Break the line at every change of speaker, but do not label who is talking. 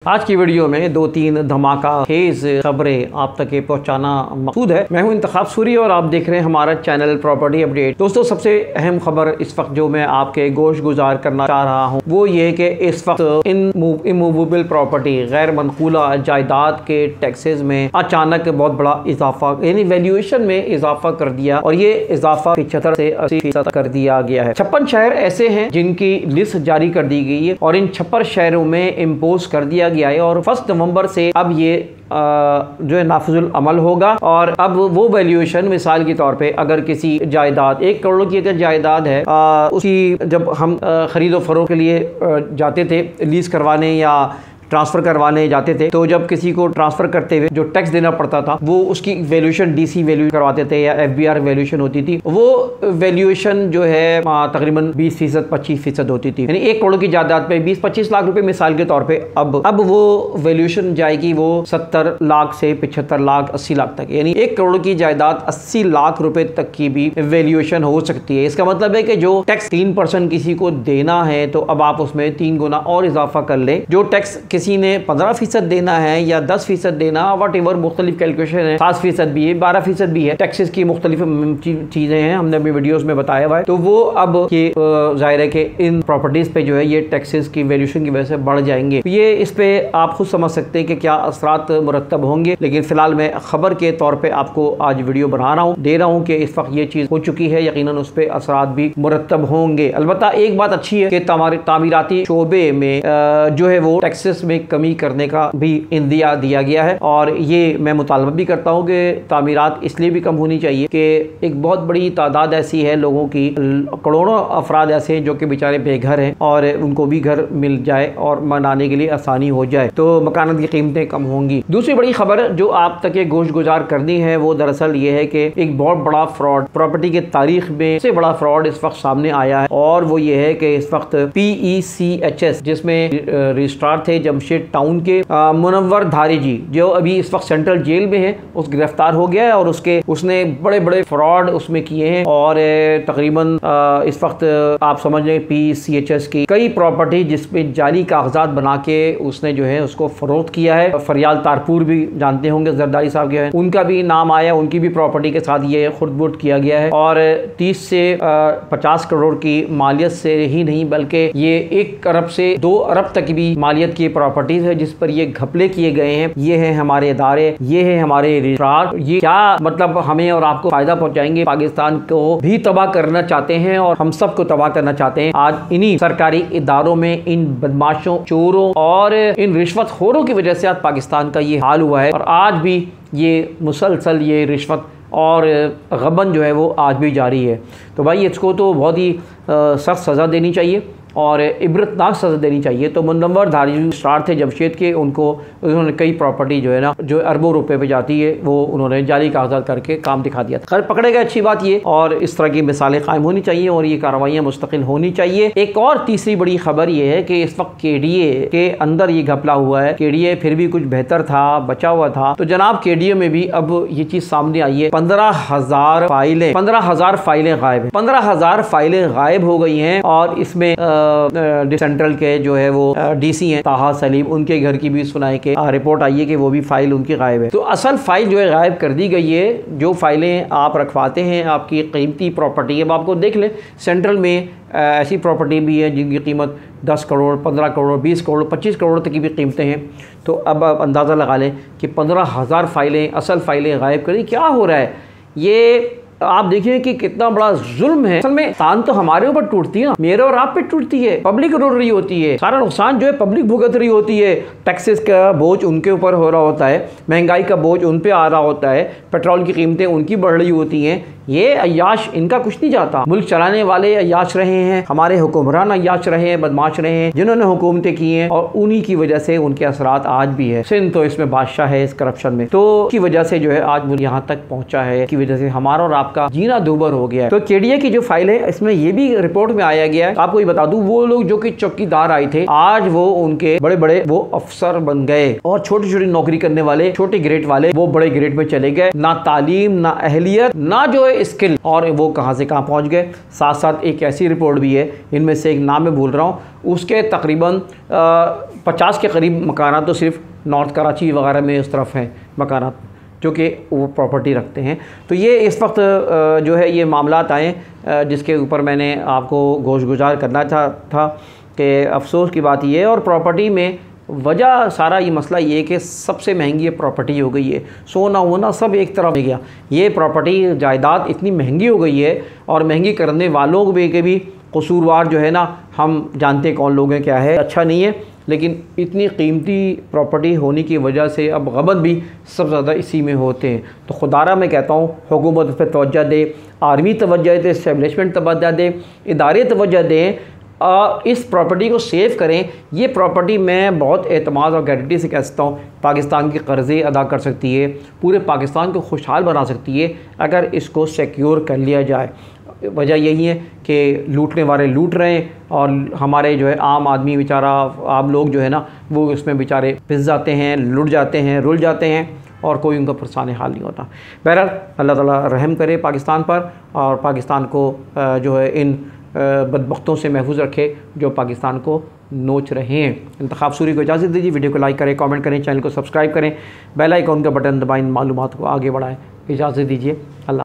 आज की वीडियो में दो तीन धमाका खेज खबरें आप तक पहुंचाना मकसूद है। मैं हूं इंतखाब सूरी और आप देख रहे हैं हमारा चैनल प्रॉपर्टी अपडेट। दोस्तों, सबसे अहम खबर इस वक्त जो मैं आपके गोश गुजार करना चाह रहा हूं वो ये कि इस वक्त इमूवेबल प्रॉपर्टी गैर मनकूला जायदाद के टैक्सेस में अचानक बहुत बड़ा इजाफा यानी वैल्यूएशन में इजाफा कर दिया और ये इजाफा 75 से 80% कर दिया गया है। 56 शहर ऐसे हैं जिनकी लिस्ट जारी कर दी गई है और इन 56 शहरों में इम्पोज कर दिया गया है और 1 नवंबर से अब ये जो है नाफिजुल अमल होगा। और अब वो वैल्यूएशन मिसाल के तौर पे अगर किसी जायदाद 1 करोड़ की अगर जायदाद है उसकी जब हम खरीदो फरोख्त के लिए जाते थे लीज करवाने या ट्रांसफ़र करवाने जाते थे तो जब किसी को ट्रांसफ़र करते हुए जो टैक्स देना पड़ता था वो उसकी वैल्यूएशन डीसी वैल्यू करवाते थे या एफबीआर वैल्यूएशन होती थी। वो वैल्यूएशन जो है तकरीबन 20% 25% होती थी, यानी 1 करोड़ की जायदाद पे 20-25 लाख रुपए मिसाल के तौर पे अब वो वैल्यूएशन जाएगी वो 70 लाख से 75 लाख 80 लाख तक, यानी 1 करोड़ की जायदाद 80 लाख रुपए तक की भी वैल्यूएशन हो सकती है। इसका मतलब है कि जो टैक्स 3% किसी को देना है तो अब आप उसमें 3 गुना और इजाफा कर ले। जो टैक्स किसी ने 15% देना है या 10% देना वट एवर मुख्तलिफ कैलकुलेशन है, 7% भी है 12% भी है, टैक्सेस की मुख्तलिफ चीजें हैं, हमने अपनी वीडियोस में बताया हुआ है। तो वो अब ये जाहिर है कि इन प्रॉपर्टीज पे जो है ये टैक्सेस की वैल्यूएशन की वजह से बढ़ जाएंगे। तो ये इस पे आप खुद समझ सकते हैं कि क्या असरात मुरतब होंगे, लेकिन फिलहाल मैं खबर के तौर पर आपको आज वीडियो बना रहा हूँ, दे रहा हूँ कि इस वक्त ये चीज हो चुकी है, यकीनन उस पर असरात भी मुरतब होंगे। अलबत्ता एक बात अच्छी है कि तामीराती शोबे में जो है वो टैक्सेस में कमी करने का भी इंदिया दिया गया है और ये मैं मुतालबा भी करता हूँ कि तामीरात इसलिए भी कम होनी चाहिए कि एक बहुत बड़ी तादाद ऐसी है लोगों की, करोड़ों अफराद ऐसे हैं जो कि बेचारे बेघर हैं और उनको भी घर मिल जाए और मनाने के लिए आसानी हो जाए तो मकानात की कीमतें कम होंगी। दूसरी बड़ी खबर जो आप तक गोश गुजार करनी है वो दरअसल ये है कि एक बहुत बड़ा फ्रॉड प्रॉपर्टी की तारीख में सबसे बड़ा फ्रॉड इस वक्त सामने आया है और वो ये है कि इस वक्त PECHS जिसमें रजिस्ट्रार थे जमशेद टाउन के मुनव्वर धारी जी जो अभी इस वक्त सेंट्रल जेल में है, उस गिरफ्तार हो गया है और उसने बड़े बड़े फ्रॉड उसमें किए हैं और तकरीबन इस वक्त आप समझ लें PECHS की कई प्रॉपर्टी जिसमें जाली कागजात बना के उसने जो है उसको फरोख्त किया है। फरियाल तारपुर भी जानते होंगे जरदारी साहब के, उनका भी नाम आया, उनकी भी प्रॉपर्टी के साथ ये खुर्द-बुर्द किया गया है और 30 से 50 करोड़ की मालियत से ही नहीं बल्कि ये 1 अरब से 2 अरब तक भी मालियत की प्रॉपर्टीज है जिस पर ये घपले किए गए हैं। ये है हमारे इदारे, ये है हमारे रजिस्ट्रार, ये क्या मतलब हमें और आपको फायदा पहुंचाएंगे, पाकिस्तान को भी तबाह करना चाहते हैं और हम सबको तबाह करना चाहते हैं। आज इन्हीं सरकारी इदारों में इन बदमाशों, चोरों और इन रिश्वतखोरों की वजह से आज पाकिस्तान का ये हाल हुआ है और आज भी ये मुसलसल ये रिश्वत और गबन जो है वो आज भी जारी है। तो भाई इसको तो बहुत ही सख्त सज़ा देनी चाहिए और इबरतनाक सज़ा देनी चाहिए। तो मुनव्वर धारी स्टार थे जमशेद के, उन्होंने कई प्रॉपर्टी जो है ना जो अरबों रुपए पे जाती है वो उन्होंने जाली कागजात करके काम दिखा दिया था। खैर पकड़े गए, अच्छी बात ये, और इस तरह की मिसालें कायम होनी चाहिए और ये कार्रवाइयाँ मुस्तकिल होनी चाहिए। एक और तीसरी बड़ी खबर ये है कि इस वक्त KDA के अंदर ये घपला हुआ है। KDA फिर भी कुछ बेहतर था, बचा हुआ था, तो जनाब KDA में भी अब ये चीज़ सामने आई है। 15,000 फाइलें गायब है, 15,000 फाइलें गायब हो गई हैं और इसमें सेंट्रल के जो है वो DC हैं ताहा सलीम, उनके घर की भी सुनाई के रिपोर्ट आई है कि वो भी फाइल उनकी गायब है। तो असल फाइल जो है गायब कर दी गई है। जो फाइलें आप रखवाते हैं आपकी कीमती प्रॉपर्टी, अब आपको देख लें सेंट्रल में ऐसी प्रॉपर्टी भी है जिनकी कीमत 10 करोड़ 15 करोड़ 20 करोड़ 25 करोड़ तक की भी कीमतें हैं। तो अब आप अंदाज़ा लगा लें कि 15,000 फाइलें, असल फाइलें गायब करी। क्या हो रहा है ये आप देखिए कि कितना बड़ा जुल्म है। असल में तान तो हमारे ऊपर टूटती है ना, मेरे और आप पे टूटती है, पब्लिक रोड रही होती है, सारा नुकसान जो है पब्लिक भुगत रही होती है। टैक्सेस का बोझ उनके ऊपर हो रहा होता है, महंगाई का बोझ उन पे आ रहा होता है, पेट्रोल की कीमतें उनकी बढ़ रही होती हैं। ये अय्याश इनका कुछ नहीं जाता। मुल्क चलाने वाले अय्याश रहे हैं, हमारे हुक्मरान अय्याश रहे हैं, बदमाश रहे हैं जिन्होंने हुकूमतें की हैं और उन्हीं की वजह से उनके असरात आज भी है। सिंध तो इसमें बादशाह है इस करप्शन में, तो की वजह से जो है आज मुल्क यहाँ तक पहुंचा है, की वजह से हमारा और आपका जीना दूभर हो गया है। तो KDA की जो फाइल है इसमें ये भी रिपोर्ट में आया गया है, आपको ये बता दूं वो लोग जो कि चौकीदार आए थे आज वो उनके बड़े बड़े वो अफसर बन गए और छोटी छोटी नौकरी करने वाले छोटे ग्रेड वाले वो बड़े ग्रेड में चले गए। ना तालीम, ना अहलियत, ना जो स्किल और वो कहाँ से कहाँ पहुँच गए। साथ साथ एक ऐसी रिपोर्ट भी है, इनमें से एक नाम मैं भूल रहा हूँ, उसके तकरीबन 50 के करीब मकानात तो सिर्फ नॉर्थ कराची वगैरह में उस तरफ हैं मकानात जो कि वो प्रॉपर्टी रखते हैं। तो ये इस वक्त जो है ये मामलात आए जिसके ऊपर मैंने आपको गोश गुजार करना था कि अफसोस की बात ये है। और प्रॉपर्टी में वजह सारा ये मसला ये है कि सबसे महंगी प्रॉपर्टी हो गई है, सोना वोना सब एक तरफ हो गया। ये प्रॉपर्टी जायदाद इतनी महंगी हो गई है और महंगी करने वालों के भी कसूरवार जो है ना, हम जानते कौन लोग हैं, क्या है, अच्छा नहीं है। लेकिन इतनी कीमती प्रॉपर्टी होने की वजह से अब गबन भी सबसे ज़्यादा इसी में होते हैं। तो खुदारा मैं कहता हूँ हुकूमत इस पर तवज्जो दे, आर्मी तवज्जो दे, इस्टेब्लिशमेंट तवज्जो दे, इदारे तवज्जो दें, इस प्रॉपर्टी को सेव करें। ये प्रॉपर्टी मैं बहुत एतमाद और गारंटी से कह सकता हूँ पाकिस्तान के कर्ज़े अदा कर सकती है, पूरे पाकिस्तान को खुशहाल बना सकती है अगर इसको सिक्योर कर लिया जाए। वजह यही है कि लूटने वाले लूट रहे हैं और हमारे जो है आम आदमी बेचारा, आम लोग जो है ना, वो इसमें बेचारे पिस जाते हैं, लुट जाते हैं, रुल जाते हैं और कोई उनका परेशान हाल नहीं होता। बहरहाल अल्लाह ताला रहम करे पाकिस्तान पर और पाकिस्तान को जो है इन बदबख्तों से महफूज रखे जो पाकिस्तान को नोच रहे हैं। इंतखाब सूरी को इजाज़त दीजिए। वीडियो को लाइक करें, कमेंट करें, चैनल को सब्सक्राइब करें, बेल आइकन का बटन दबाएं, मालूमात को आगे बढ़ाएं। इजाज़त दीजिए। अल्लाह।